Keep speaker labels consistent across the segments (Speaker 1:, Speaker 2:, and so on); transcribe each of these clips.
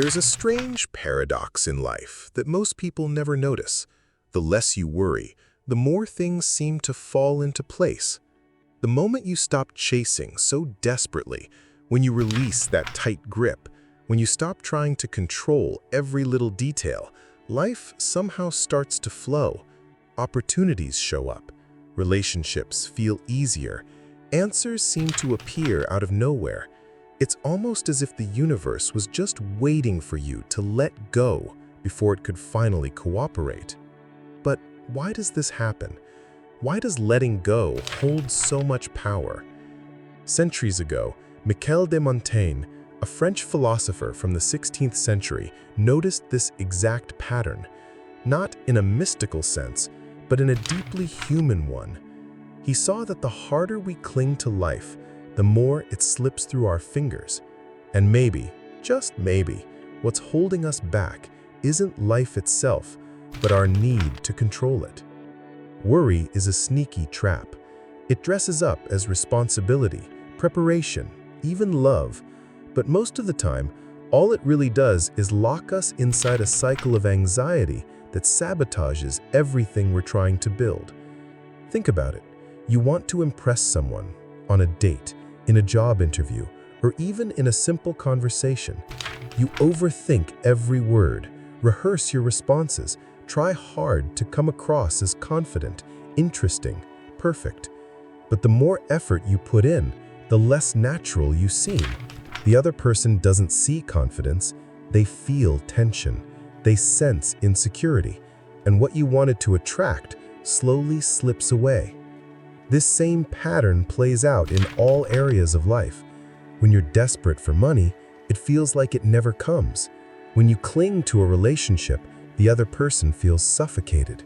Speaker 1: There's a strange paradox in life that most people never notice. The less you worry, the more things seem to fall into place. The moment you stop chasing so desperately, when you release that tight grip, when you stop trying to control every little detail, life somehow starts to flow. Opportunities show up. Relationships feel easier. Answers seem to appear out of nowhere. It's almost as if the universe was just waiting for you to let go before it could finally cooperate. But why does this happen? Why does letting go hold so much power? Centuries ago, Michel de Montaigne, a French philosopher from the 16th century, noticed this exact pattern, not in a mystical sense, but in a deeply human one. He saw that the harder we cling to life, the more it slips through our fingers. And maybe, just maybe, what's holding us back isn't life itself, but our need to control it. Worry is a sneaky trap. It dresses up as responsibility, preparation, even love. But most of the time, all it really does is lock us inside a cycle of anxiety that sabotages everything we're trying to build. Think about it. You want to impress someone on a date, in a job interview, or even in a simple conversation. You overthink every word, rehearse your responses, try hard to come across as confident, interesting, perfect. But the more effort you put in, the less natural you seem. The other person doesn't see confidence, they feel tension, they sense insecurity, and what you wanted to attract slowly slips away. This same pattern plays out in all areas of life. When you're desperate for money, it feels like it never comes. When you cling to a relationship, the other person feels suffocated.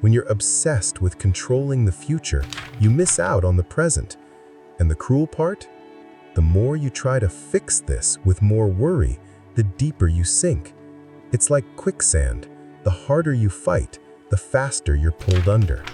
Speaker 1: When you're obsessed with controlling the future, you miss out on the present. And the cruel part? The more you try to fix this with more worry, the deeper you sink. It's like quicksand. The harder you fight, the faster you're pulled under.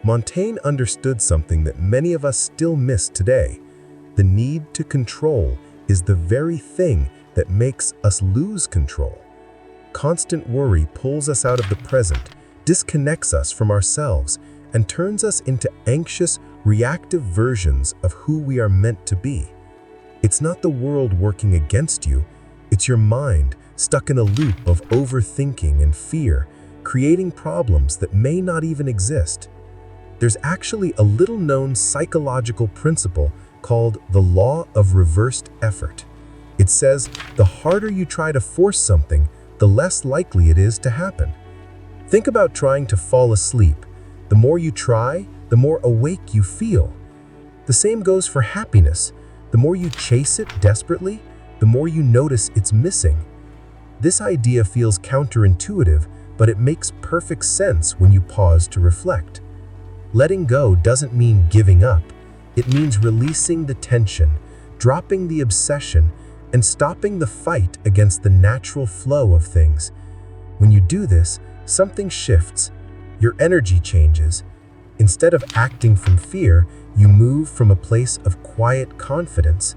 Speaker 1: Montaigne understood something that many of us still miss today. The need to control is the very thing that makes us lose control. Constant worry pulls us out of the present, disconnects us from ourselves, and turns us into anxious, reactive versions of who we are meant to be. It's not the world working against you, it's your mind stuck in a loop of overthinking and fear, creating problems that may not even exist. There's actually a little-known psychological principle called the law of reversed effort. It says the harder you try to force something, the less likely it is to happen. Think about trying to fall asleep. The more you try, the more awake you feel. The same goes for happiness. The more you chase it desperately, the more you notice it's missing. This idea feels counterintuitive, but it makes perfect sense when you pause to reflect. Letting go doesn't mean giving up. It means releasing the tension, dropping the obsession, and stopping the fight against the natural flow of things. When you do this, something shifts. Your energy changes. Instead of acting from fear, you move from a place of quiet confidence.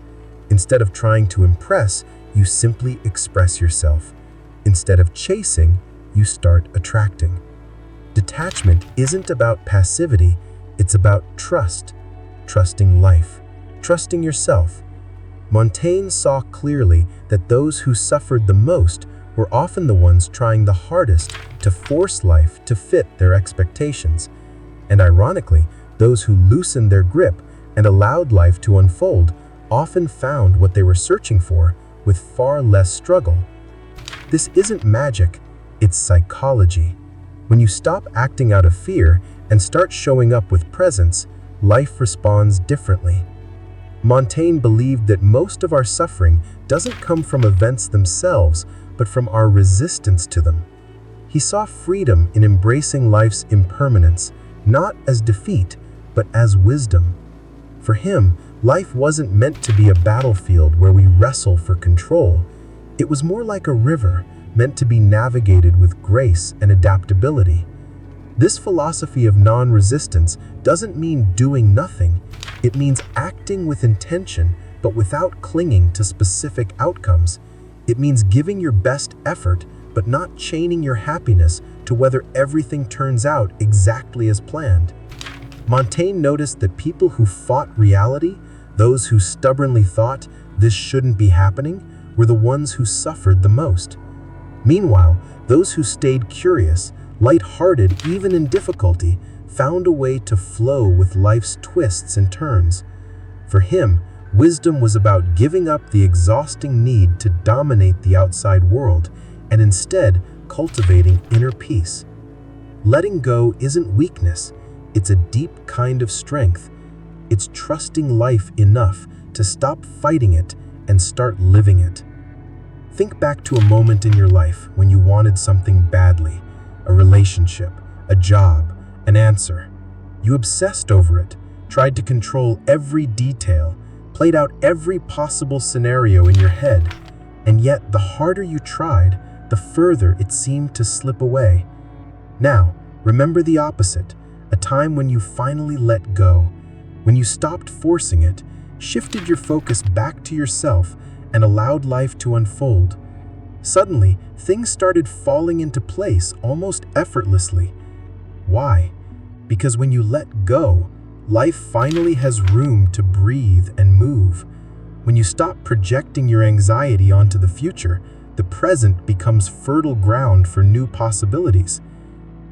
Speaker 1: Instead of trying to impress, you simply express yourself. Instead of chasing, you start attracting. Detachment isn't about passivity, it's about trust. Trusting life, trusting yourself. Montaigne saw clearly that those who suffered the most were often the ones trying the hardest to force life to fit their expectations. And ironically, those who loosened their grip and allowed life to unfold often found what they were searching for with far less struggle. This isn't magic, it's psychology. When you stop acting out of fear and start showing up with presence, life responds differently. Montaigne believed that most of our suffering doesn't come from events themselves, but from our resistance to them. He saw freedom in embracing life's impermanence, not as defeat, but as wisdom. For him, life wasn't meant to be a battlefield where we wrestle for control. It was more like a river, meant to be navigated with grace and adaptability. This philosophy of non-resistance doesn't mean doing nothing. It means acting with intention, but without clinging to specific outcomes.
Speaker 2: It means giving your best effort, but not chaining your happiness to whether everything turns out exactly as planned. Montaigne noticed that people who fought reality, those who stubbornly thought this shouldn't be happening, were the ones who suffered the most. Meanwhile, those who stayed curious, light-hearted even in difficulty, found a way to flow with life's twists and turns. For him, wisdom was about giving up the exhausting need to dominate the outside world and instead cultivating inner peace. Letting go isn't weakness, it's a deep kind of strength. It's trusting life enough to stop fighting it and start living it. Think back to a moment in your life when you wanted something badly, a relationship, a job, an answer. You obsessed over it, tried to control every detail, played out every possible scenario in your head, and yet the harder you tried, the further it seemed to slip away. Now, remember the opposite, a time when you finally let go, when you stopped forcing it, shifted your focus back to yourself, and allowed life to unfold. Suddenly, things started falling into place almost effortlessly. Why? Because when you let go, life finally has room to breathe and move. When you stop projecting your anxiety onto the future, the present becomes fertile ground for new possibilities.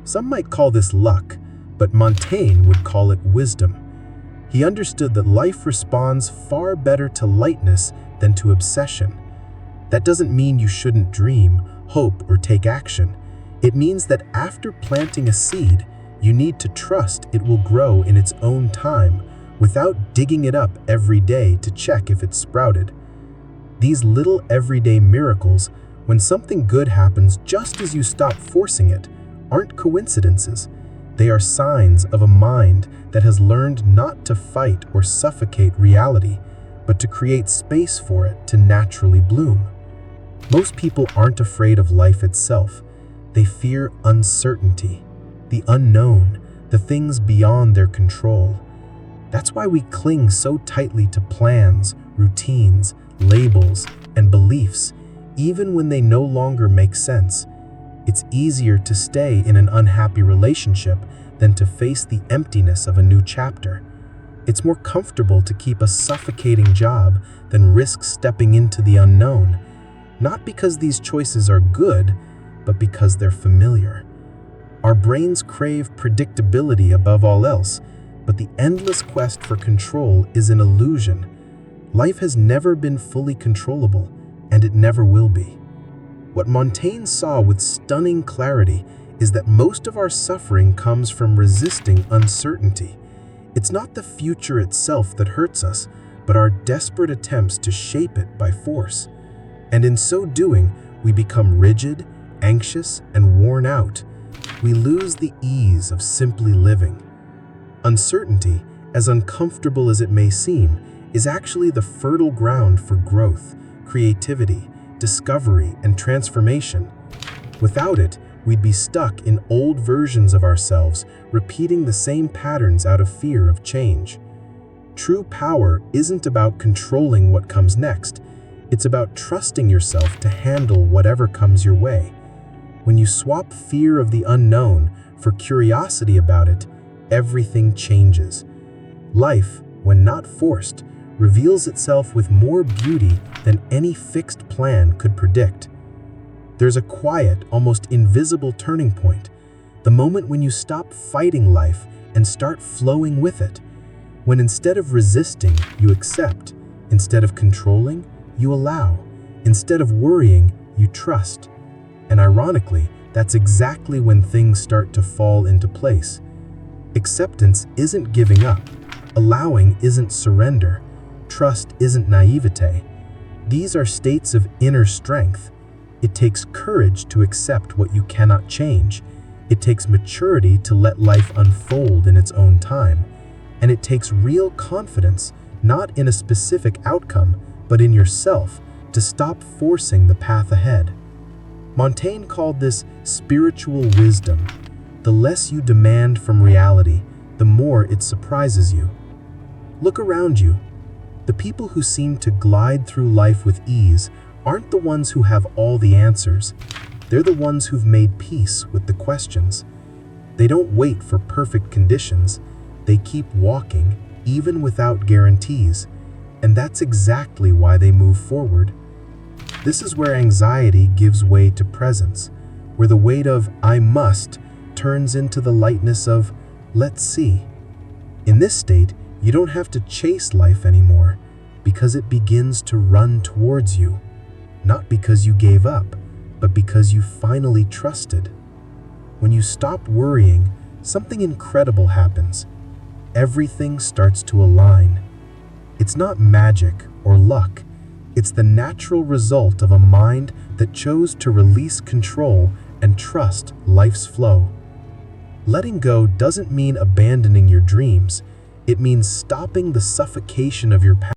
Speaker 2: Some might call this luck, but Montaigne would call it wisdom. He understood that life responds far better to lightness than to obsession. That doesn't mean you shouldn't dream, hope, or take action. It means that after planting a seed, you need to trust it will grow in its own time without digging it up every day to check if it's sprouted. These little everyday miracles, when something good happens just as you stop forcing it, aren't coincidences. They are signs of a mind that has learned not to fight or suffocate reality, but to create space for it to naturally bloom. Most people aren't afraid of life itself. They fear uncertainty, the unknown, the things beyond their control. That's why we cling so tightly to plans, routines, labels, and beliefs, even when they no longer make sense. It's easier to stay in an unhappy relationship than to face the emptiness of a new chapter. It's more comfortable to keep a suffocating job than risk stepping into the unknown, not because these choices are good, but because they're familiar. Our brains crave predictability above all else, but the endless quest for control is an illusion. Life has never been fully controllable, and it never will be. What Montaigne saw with stunning clarity is that most of our suffering comes from resisting uncertainty. It's not the future itself that hurts us, but our desperate attempts to shape it by force. And in so doing, we become rigid, anxious, and worn out. We lose the ease of simply living. Uncertainty, as uncomfortable as it may seem, is actually the fertile ground for growth, creativity, discovery, and transformation. Without it, we'd be stuck in old versions of ourselves, repeating the same patterns out of fear of change. True power isn't about controlling what comes next. It's about trusting yourself to handle whatever comes your way. When you swap fear of the unknown for curiosity about it, everything changes. Life, when not forced, reveals itself with more beauty than any fixed plan could predict. There's a quiet, almost invisible turning point, the moment when you stop fighting life and start flowing with it. When instead of resisting, you accept. Instead of controlling, you allow. Instead of worrying, you trust. And ironically, that's exactly when things start to fall into place. Acceptance isn't giving up. Allowing isn't surrender. Trust isn't naivete. These are states of inner strength. It takes courage to accept what you cannot change. It takes maturity to let life unfold in its own time. And it takes real confidence, not in a specific outcome, but in yourself, to stop forcing the path ahead. Montaigne called this spiritual wisdom. The less you demand from reality, the more it surprises you. Look around you. The people who seem to glide through life with ease aren't the ones who have all the answers. They're the ones who've made peace with the questions. They don't wait for perfect conditions. They keep walking, even without guarantees. And that's exactly why they move forward. This is where anxiety gives way to presence, where the weight of "I must" turns into the lightness of "let's see." In this state, you don't have to chase life anymore, because it begins to run towards you, not because you gave up, but because you finally trusted. When you stop worrying, something incredible happens. Everything starts to align. It's not magic or luck. It's the natural result of a mind that chose to release control and trust life's flow. Letting go doesn't mean abandoning your dreams. It means stopping the suffocation of your past.